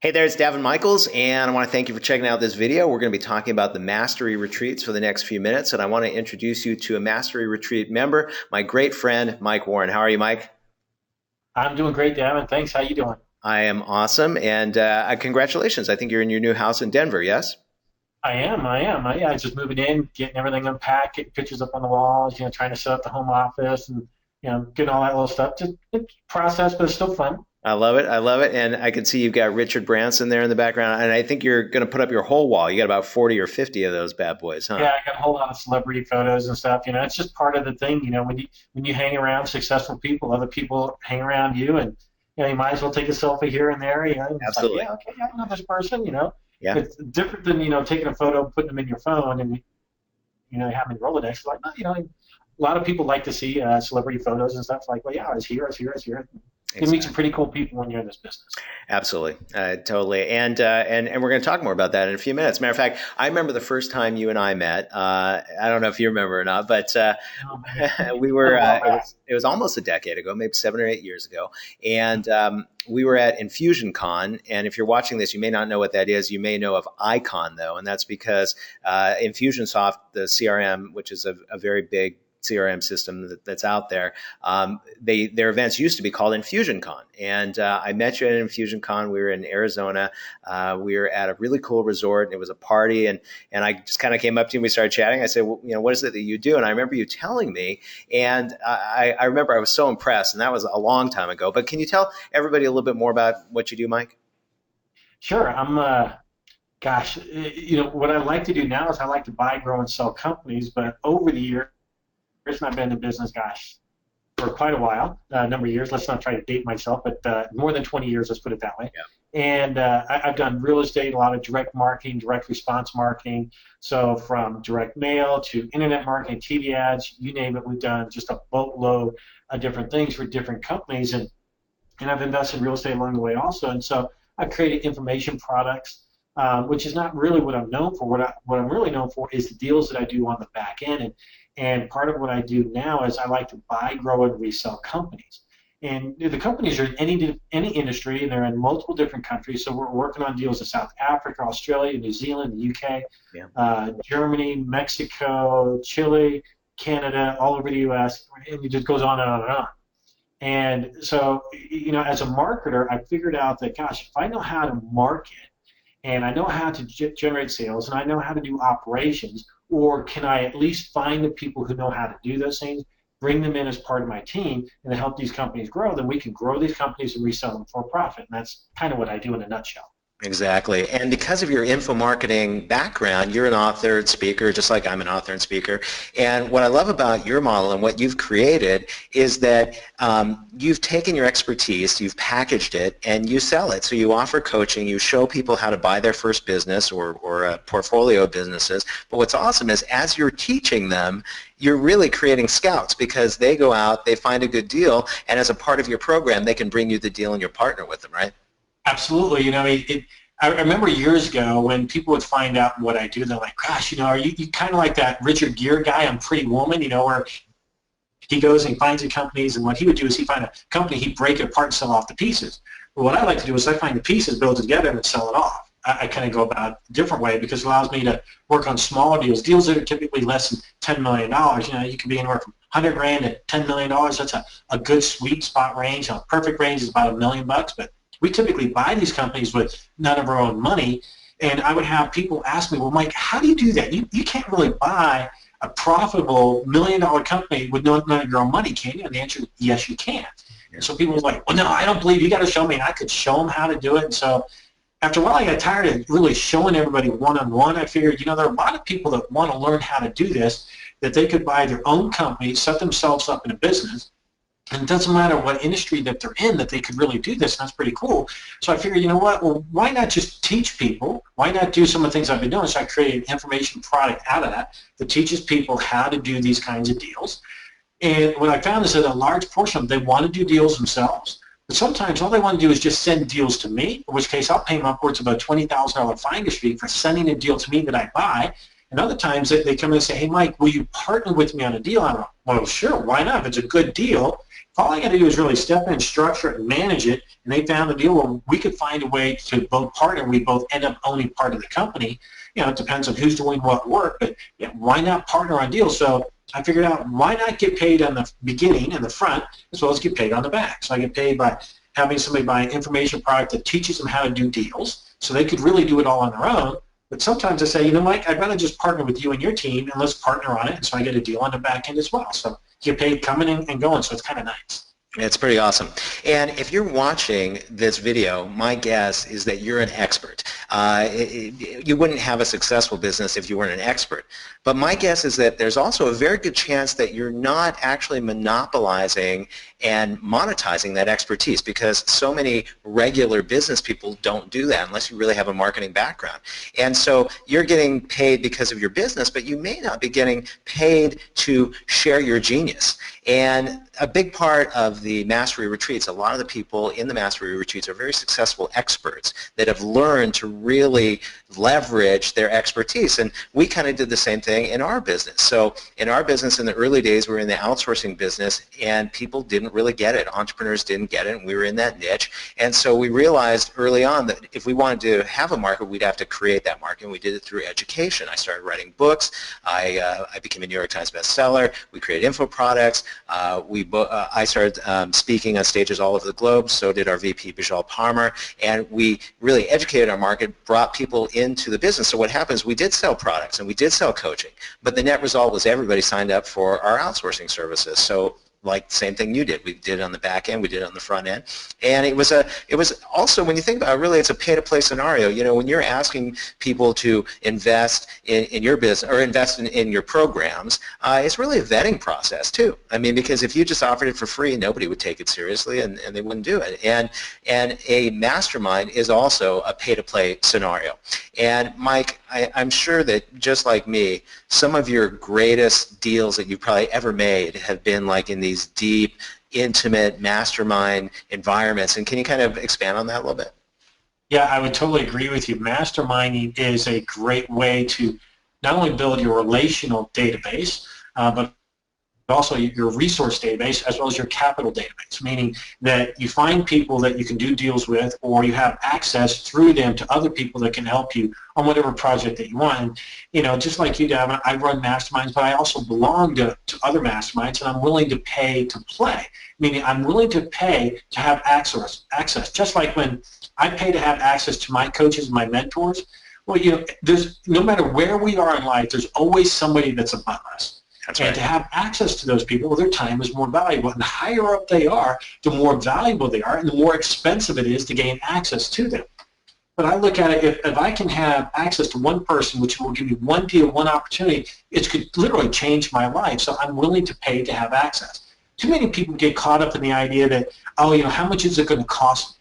Hey there, it's Daven Michaels, and I want to thank you for checking out this video. We're going to be talking about the Mastery Retreats for the next few minutes, and I want to introduce you to a Mastery Retreat member, my great friend, Mike Warren. How are you, Mike? I'm doing great, Daven. Thanks. How you doing? I am awesome, and congratulations. I think you're in your new house in Denver, yes? I am. I am. Yeah, I just moving in, getting everything unpacked, getting pictures up on the walls. Trying to set up the home office and getting all that little stuff. Just it's process, but it's still fun. I love it. I love it. And I can see you've got Richard Branson there in the background, and I think you're going to put up your whole wall. You got about 40 or 50 of those bad boys, huh? Yeah, I got a whole lot of celebrity photos and stuff. It's just part of the thing. When you hang around successful people, other people hang around you, and you might as well take a selfie here and there. And it's like, Absolutely. yeah, okay, yeah, I know this person. Yeah. It's different than taking a photo, putting them in your phone, and having Rolodex. Like, a lot of people like to see celebrity photos and stuff. Like, well, yeah, I was here, I was here, I was here. You meet some pretty cool people when you're in this business. Absolutely, totally, and we're going to talk more about that in a few minutes. Matter of fact, I remember the first time you and I met. I don't know if you remember or not, but we were. It was almost a decade ago, maybe 7 or 8 years ago, and we were at InfusionCon. And if you're watching this, you may not know what that is. You may know of Icon though, and that's because Infusionsoft, the CRM, which is a very big CRM system that's out there. Their events used to be called InfusionCon, and I met you at InfusionCon. We were in Arizona. We were at a really cool resort, and it was a party. And I just kind of came up to you and we started chatting. I said, well, what is it that you do? And I remember you telling me, and I remember I was so impressed. And that was a long time ago. But can you tell everybody a little bit more about what you do, Mike? Sure. Gosh, what I like to do now is I like to buy, grow, and sell companies. But over the years, I've been in business, gosh, for quite a while, a number of years. Let's not try to date myself, but more than 20 years, let's put it that way. Yeah. And I've done real estate, a lot of direct marketing, direct response marketing. So from direct mail to internet marketing, TV ads, you name it, we've done just a boatload of different things for different companies. And I've invested in real estate along the way also. And so I've created information products, which is not really what I'm known for. What I'm really known for is the deals that I do on the back end. And part of what I do now is I like to buy, grow, and resell companies. And the companies are in any industry, and they're in multiple different countries. So we're working on deals in South Africa, Australia, New Zealand, the UK, Yeah. Germany, Mexico, Chile, Canada, all over the U.S., and it just goes on and on and on. And so, as a marketer, I figured out that, gosh, if I know how to market, and I know how to generate sales, and I know how to do operations, or can I at least find the people who know how to do those things, bring them in as part of my team, and then help these companies grow, then we can grow these companies and resell them for a profit. And that's kind of what I do in a nutshell. Exactly. And because of your info marketing background, you're an author and speaker, just like I'm an author and speaker. And what I love about your model and what you've created is that you've taken your expertise, you've packaged it, and you sell it. So you offer coaching, you show people how to buy their first business or a portfolio of businesses. But what's awesome is as you're teaching them, you're really creating scouts because they go out, they find a good deal, and as a part of your program, they can bring you the deal and you're partner with them, right? Absolutely. I remember years ago when people would find out what I do, they're like, gosh, are you kind of like that Richard Gere guy on Pretty Woman, where he goes and he finds the companies, and what he would do is he'd find a company, he'd break it apart and sell off the pieces. But what I like to do is I find the pieces, build it together, and sell it off. I kind of go about a different way because it allows me to work on smaller deals that are typically less than $10 million. You can be anywhere from 100 grand to $10 million. That's a good sweet spot range. Perfect range is about $1 million, but we typically buy these companies with none of our own money, and I would have people ask me, well, Mike, how do you do that? You can't really buy a profitable $1 million company with none of your own money, can you? And the answer is yes, you can. Yeah. So people were like, well, no, I don't believe you got to show me. And I could show them how to do it. And so after a while, I got tired of really showing everybody one-on-one. I figured, there are a lot of people that want to learn how to do this, that they could buy their own company, set themselves up in a business, and it doesn't matter what industry that they're in, that they could really do this, and that's pretty cool. So I figured, well, why not just teach people? Why not do some of the things I've been doing? So I created an information product out of that teaches people how to do these kinds of deals. And what I found is that a large portion of them, they want to do deals themselves, but sometimes all they want to do is just send deals to me, in which case I'll pay them upwards of a $20,000 finder's fee for sending a deal to me that I buy. And other times they come in and say, hey, Mike, will you partner with me on a deal? I'm like, well, sure, why not? If it's a good deal, all I got to do is really step in, structure it, and manage it. And they found a deal where we could find a way to both partner. We both end up owning part of the company. It depends on who's doing what work, but yeah, why not partner on deals? So I figured out, why not get paid on the beginning and the front as well as get paid on the back? So I get paid by having somebody buy an information product that teaches them how to do deals, so they could really do it all on their own. But sometimes I say, Mike, I'd rather just partner with you and your team, and let's partner on it, and so I get a deal on the back end as well. So you get paid coming in and going, so it's kind of nice. It's pretty awesome. And if you're watching this video, my guess is that you're an expert. You wouldn't have a successful business if you weren't an expert. But my guess is that there's also a very good chance that you're not actually monopolizing and monetizing that expertise, because so many regular business people don't do that unless you really have a marketing background. And so you're getting paid because of your business, but you may not be getting paid to share your genius. And a big part of the mastery retreats, a lot of the people in the mastery retreats are very successful experts that have learned to really leverage their expertise. And we kind of did the same thing in our business. So in our business in the early days, we were in the outsourcing business, and people didn't really get it. Entrepreneurs didn't get it, and we were in that niche. And so we realized early on that if we wanted to have a market, we'd have to create that market, and we did it through education. I started writing books. I became a New York Times bestseller. We created info products. I started speaking on stages all over the globe. So did our VP, Bijal Palmer. And we really educated our market, brought people into the business. So what happens, we did sell products and we did sell coaching. But the net result was everybody signed up for our outsourcing services. So like the same thing you did. We did it on the back end, we did it on the front end. And it was also, when you think about it, really it's a pay-to-play scenario. When you're asking people to invest in your business or invest in your programs, it's really a vetting process too. I mean, because if you just offered it for free, nobody would take it seriously, and they wouldn't do it. And a mastermind is also a pay-to-play scenario. And Mike, I'm sure that just like me, some of your greatest deals that you've probably ever made have been like in these deep, intimate mastermind environments. And can you kind of expand on that a little bit? Yeah, I would totally agree with you. Masterminding is a great way to not only build your relational database, but also your resource database as well as your capital database, meaning that you find people that you can do deals with, or you have access through them to other people that can help you on whatever project that you want. And, just like you, Daven, I run masterminds, but I also belong to other masterminds, and I'm willing to pay to play, meaning I'm willing to pay to have access. Just like when I pay to have access to my coaches and my mentors, well, there's, no matter where we are in life, there's always somebody that's above us. That's right. And to have access to those people, well, their time is more valuable. And the higher up they are, the more valuable they are, and the more expensive it is to gain access to them. But I look at it, if I can have access to one person, which will give me one deal, one opportunity, it could literally change my life. So I'm willing to pay to have access. Too many people get caught up in the idea that, how much is it going to cost me?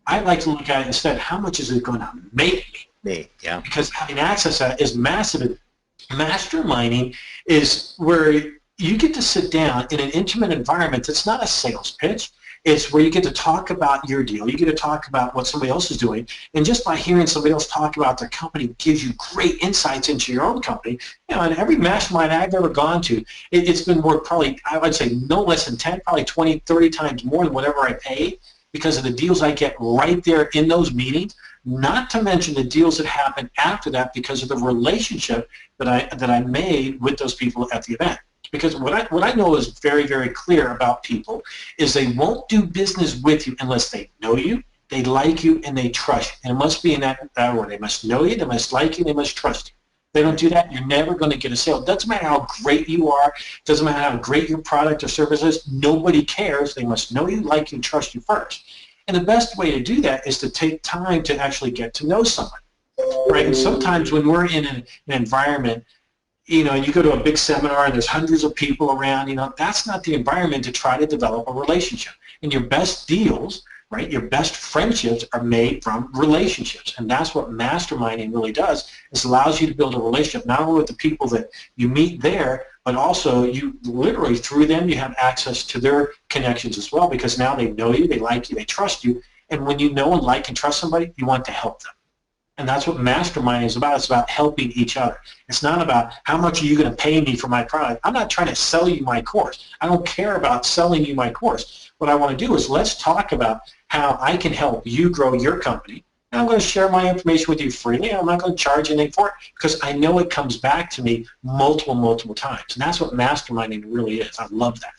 I like to look at it instead, how much is it going to make me? Yeah. Because having access to that is massive. Masterminding is where you get to sit down in an intimate environment that's not a sales pitch. It's where you get to talk about your deal. You get to talk about what somebody else is doing. And just by hearing somebody else talk about their company gives you great insights into your own company. And every mastermind I've ever gone to, it's been worth probably, I would say, no less than 10, probably 20, 30 times more than whatever I paid, because of the deals I get right there in those meetings, not to mention the deals that happen after that because of the relationship that I made with those people at the event. Because what I know is very, very clear about people is they won't do business with you unless they know you, they like you, and they trust you. And it must be in that order. They must know you, they must like you, they must trust you. If they don't do that, you're never going to get a sale. It doesn't matter how great you are, it doesn't matter how great your product or service is, nobody cares. They must know you, like you, and trust you first. And the best way to do that is to take time to actually get to know someone, right? And sometimes when we're in an environment, and you go to a big seminar and there's hundreds of people around, that's not the environment to try to develop a relationship. And your best deals, right, your best friendships are made from relationships. And that's what masterminding really does, is allows you to build a relationship, not only with the people that you meet there, but also you literally, through them, you have access to their connections as well, because now they know you, they like you, they trust you. And when you know and like and trust somebody, you want to help them. And that's what mastermind is about. It's about helping each other. It's not about how much are you going to pay me for my product. I'm not trying to sell you my course. I don't care about selling you my course. What I want to do is let's talk about how I can help you grow your company. And I'm going to share my information with you freely. I'm not going to charge anything for it because I know it comes back to me multiple times. And that's what masterminding really is. I love that.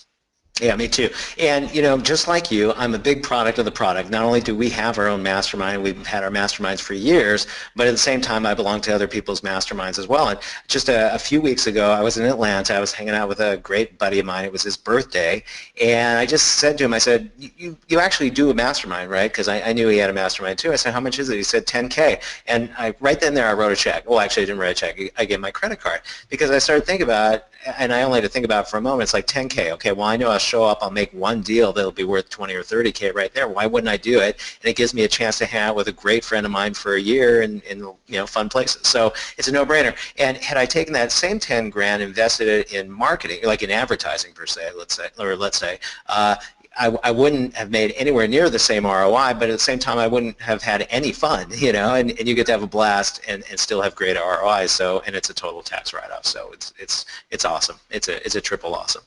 Yeah, me too. And, just like you, I'm a big product of the product. Not only do we have our own mastermind, we've had our masterminds for years, but at the same time, I belong to other people's masterminds as well. And just a few weeks ago, I was in Atlanta. I was hanging out with a great buddy of mine. It was his birthday. And I just said to him, I said, you actually do a mastermind, right? Because I knew he had a mastermind too. I said, how much is it? He said, 10K. And right then there, I wrote a check. Well, actually, I didn't write a check. I gave my credit card because I started thinking about it, and I only had to think about it for a moment. It's like 10K. Okay, well, I know I'll show up. I'll make one deal that'll be worth 20 or 30K right there. Why wouldn't I do it? And it gives me a chance to hang out with a great friend of mine for a year in fun places. So it's a no-brainer. And had I taken that same 10 grand, invested it in marketing, like in advertising per se, let's say, I wouldn't have made anywhere near the same ROI, but at the same time, I wouldn't have had any fun, and you get to have a blast and still have great ROI. So, and it's a total tax write-off. So it's awesome. It's a triple awesome.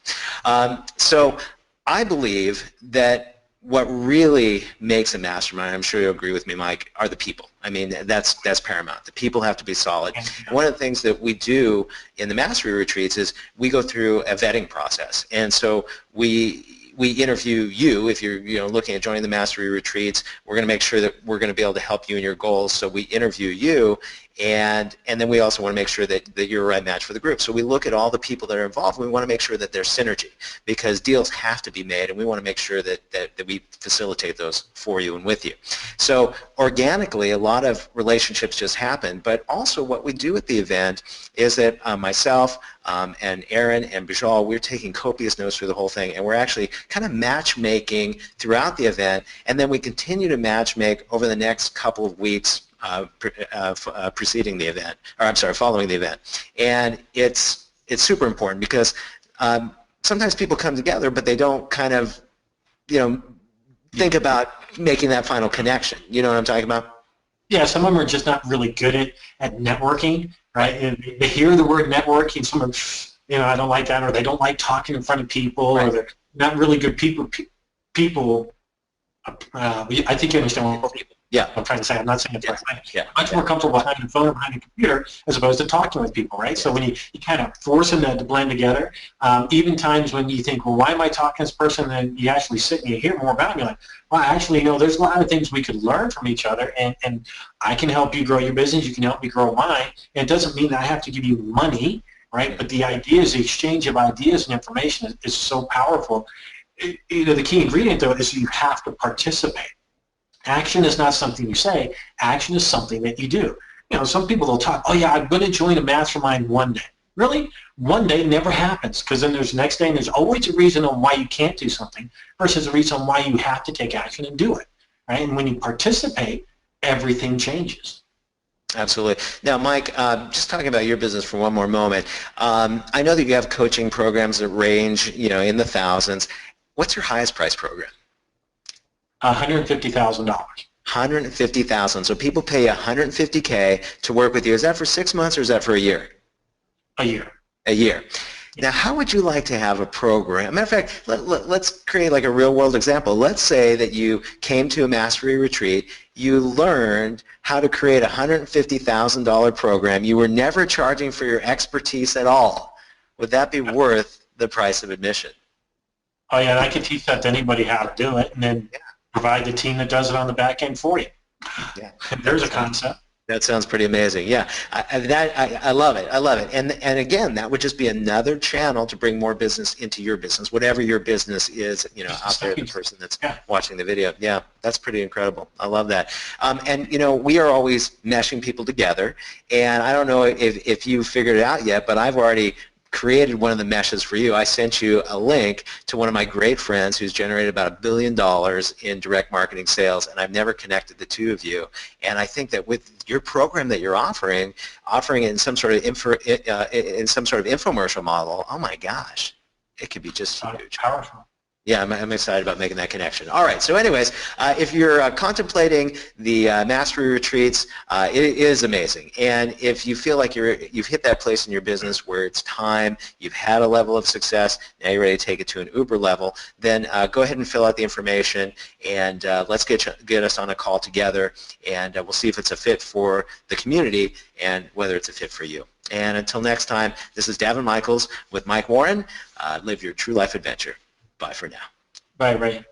So I believe that what really makes a mastermind, I'm sure you'll agree with me, Mike, are the people. I mean, that's paramount. The people have to be solid. And one of the things that we do in the mastery retreats is we go through a vetting process. And so we interview you if you're looking at joining the mastery retreats. We're going to make sure that we're going to be able to help you in your goals. So we interview you, and then we also want to make sure that you're a right match for the group. So we look at all the people that are involved, and we want to make sure that there's synergy because deals have to be made, and we want to make sure that we facilitate those for you and with you. So organically, a lot of relationships just happen, but also what we do at the event is that myself and Aaron and Bijal, we're taking copious notes through the whole thing, and we're actually kind of matchmaking throughout the event, and then we continue to matchmake over the next couple of weeks preceding the event, or I'm sorry, following the event. And it's super important because sometimes people come together, but they don't kind of, think about making that final connection. You know what I'm talking about? Yeah, some of them are just not really good at networking, right? And they hear the word networking, some of them, I don't like that, or they don't like talking in front of people, right. Or they're not really good people. I think you understand what people. Yeah, I'm trying to say. I'm not saying it's right. Yeah. Much more comfortable behind the phone or behind the computer as opposed to talking with people, right? Yeah. So when you kind of force them to blend together, even times when you think, well, why am I talking to this person? And then you actually sit and you hear more about them. You're like, well, actually, there's a lot of things we could learn from each other, and I can help you grow your business. You can help me grow mine. And it doesn't mean that I have to give you money, right? But the idea is the exchange of ideas and information is so powerful. The key ingredient, though, is you have to participate. Action is not something you say. Action is something that you do. Some people will talk, oh, yeah, I'm going to join a mastermind one day. Really? One day never happens because then there's the next day and there's always a reason on why you can't do something versus a reason on why you have to take action and do it. Right? And when you participate, everything changes. Absolutely. Now, Mike, just talking about your business for one more moment, I know that you have coaching programs that range, in the thousands. What's your highest price program? $150,000. $150,000. So people pay $150K to work with you. Is that for 6 months or is that for a year? A year. A year. Now, how would you like to have a program? Matter of fact, let's create like a real-world example. Let's say that you came to a mastery retreat. You learned how to create a $150,000 program. You were never charging for your expertise at all. Would that be worth the price of admission? Oh, yeah, and I can teach that to anybody how to do it, and then provide the team that does it on the back end for you. Yeah, there's a concept. That sounds pretty amazing. Yeah, I love it. I love it. And again, that would just be another channel to bring more business into your business, whatever your business is. Out there, the person that's watching the video. Yeah, that's pretty incredible. I love that. And we are always meshing people together. And I don't know if you figured it out yet, but I've already created one of the meshes for you. I sent you a link to one of my great friends who's generated about $1 billion in direct marketing sales, and I've never connected the two of you. And I think that with your program that you're offering it in some sort of infomercial model, oh my gosh, it could be just huge. Powerful. Yeah, I'm excited about making that connection. All right, so anyways, if you're contemplating the mastery retreats, it is amazing. And if you feel like you've hit that place in your business where it's time, you've had a level of success, now you're ready to take it to an Uber level, then go ahead and fill out the information, and let's get us on a call together, and we'll see if it's a fit for the community and whether it's a fit for you. And until next time, this is Daven Michaels with Mike Warren. Live your true life adventure. Bye for now. Right, right.